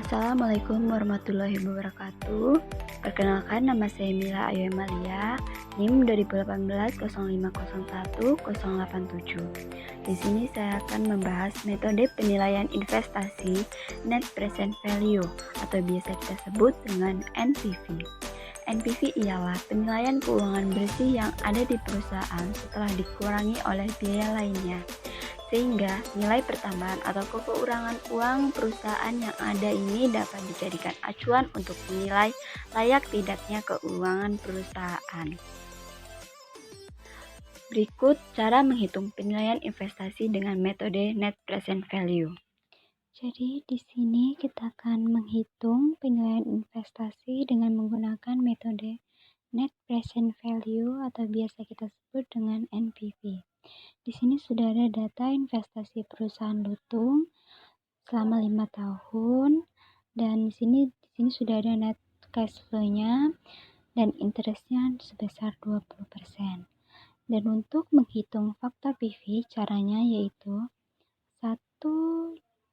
Assalamualaikum warahmatullahi wabarakatuh. Perkenalkan, nama saya Mila Ayu Emalia, NIM 2018 0501087. Di sini saya akan membahas metode penilaian investasi Net Present Value atau biasa kita sebut dengan NPV. NPV ialah penilaian keuangan bersih yang ada di perusahaan setelah dikurangi oleh biaya lainnya, sehingga nilai pertambahan atau kekurangan uang perusahaan yang ada ini dapat dijadikan acuan untuk menilai layak tidaknya keuangan perusahaan. Berikut cara menghitung penilaian investasi dengan metode Net Present Value. Jadi di sini kita akan menghitung penilaian investasi dengan menggunakan metode Net Present Value atau biasa kita sebut dengan NPV. Di sini sudah ada data investasi perusahaan Lutung selama 5 tahun dan di sini sudah ada net cash flow-nya dan interest-nya sebesar 20%. Dan untuk menghitung faktor PV caranya yaitu 1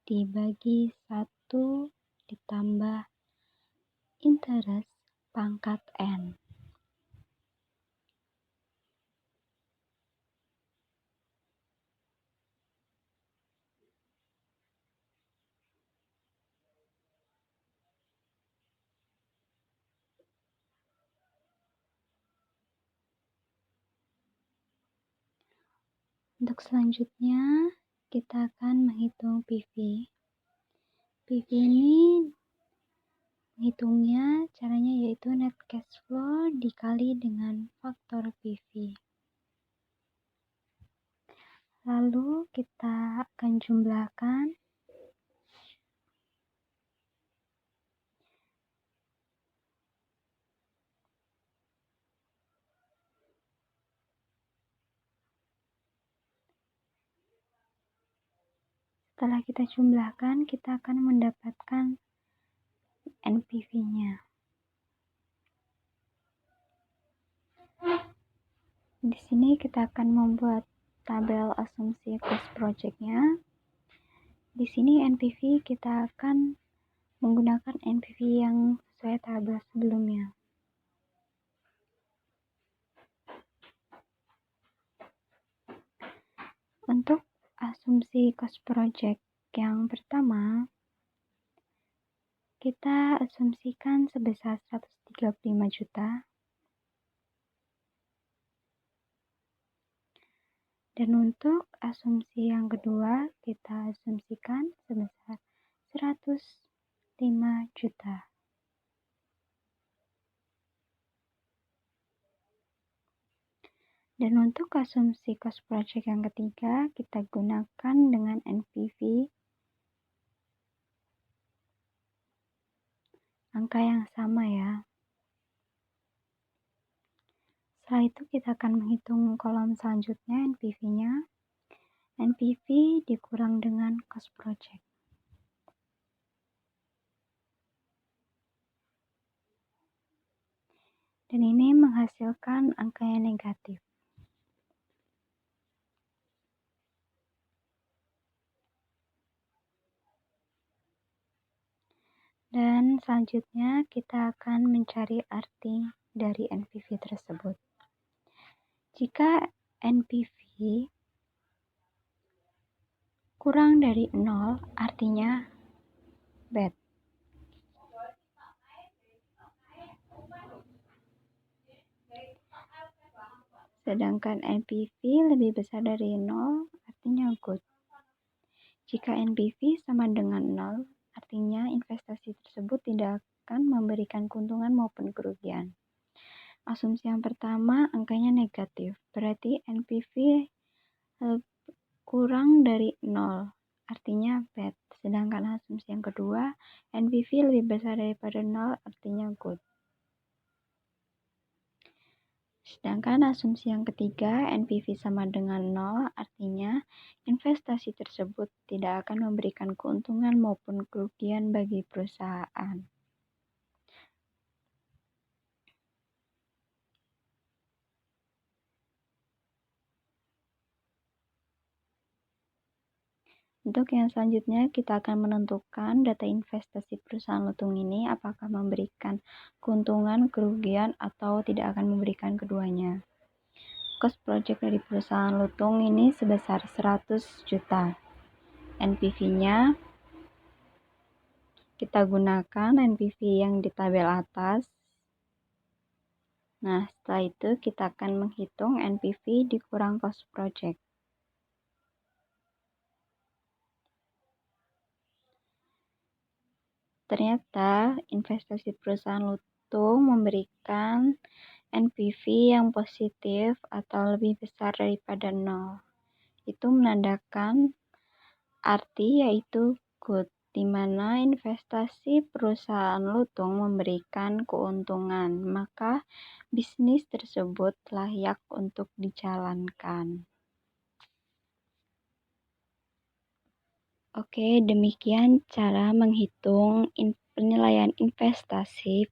dibagi 1 ditambah interest pangkat N. Untuk selanjutnya kita akan menghitung PV. PV ini menghitungnya caranya yaitu net cash flow dikali dengan faktor PV. Lalu kita akan jumlahkan setelah kita jumlahkan kita akan mendapatkan NPV-nya. Di sini kita akan membuat tabel asumsi cost project-nya. Di sini NPV kita akan menggunakan NPV yang sesuai tabel sebelumnya. Untuk asumsi cost project yang pertama, kita asumsikan sebesar 135 juta. Dan untuk asumsi yang kedua, kita asumsikan sebesar 105 juta. Dan untuk asumsi cost project yang ketiga, kita gunakan dengan NPV angka yang sama ya. Setelah itu kita akan menghitung kolom selanjutnya NPV-nya. NPV dikurang dengan cost project. Dan ini menghasilkan angka yang negatif. Dan selanjutnya kita akan mencari arti dari NPV tersebut. Jika NPV kurang dari 0, artinya bad. Sedangkan NPV lebih besar dari 0, artinya good. Jika NPV sama dengan 0, artinya investasi tersebut tidak akan memberikan keuntungan maupun kerugian. Asumsi yang pertama angkanya negatif, berarti NPV kurang dari 0, artinya bad. Sedangkan asumsi yang kedua, NPV lebih besar daripada 0, artinya good. Sedangkan asumsi yang ketiga, NPV sama dengan 0, artinya investasi tersebut tidak akan memberikan keuntungan maupun kerugian bagi perusahaan. Untuk yang selanjutnya, kita akan menentukan data investasi perusahaan lutung ini apakah memberikan keuntungan, kerugian, atau tidak akan memberikan keduanya. Cost project dari perusahaan lutung ini sebesar 100 juta. NPV-nya kita gunakan NPV yang di tabel atas. Nah, setelah itu kita akan menghitung NPV dikurang cost project. Ternyata investasi perusahaan lutung memberikan NPV yang positif atau lebih besar daripada 0. Itu menandakan arti yaitu good, di mana investasi perusahaan lutung memberikan keuntungan, maka bisnis tersebut layak untuk dijalankan. Oke, demikian cara menghitung penilaian investasi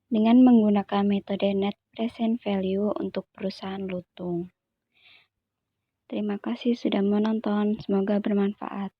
dengan menggunakan metode net present value untuk perusahaan lutung. Terima kasih sudah menonton, semoga bermanfaat.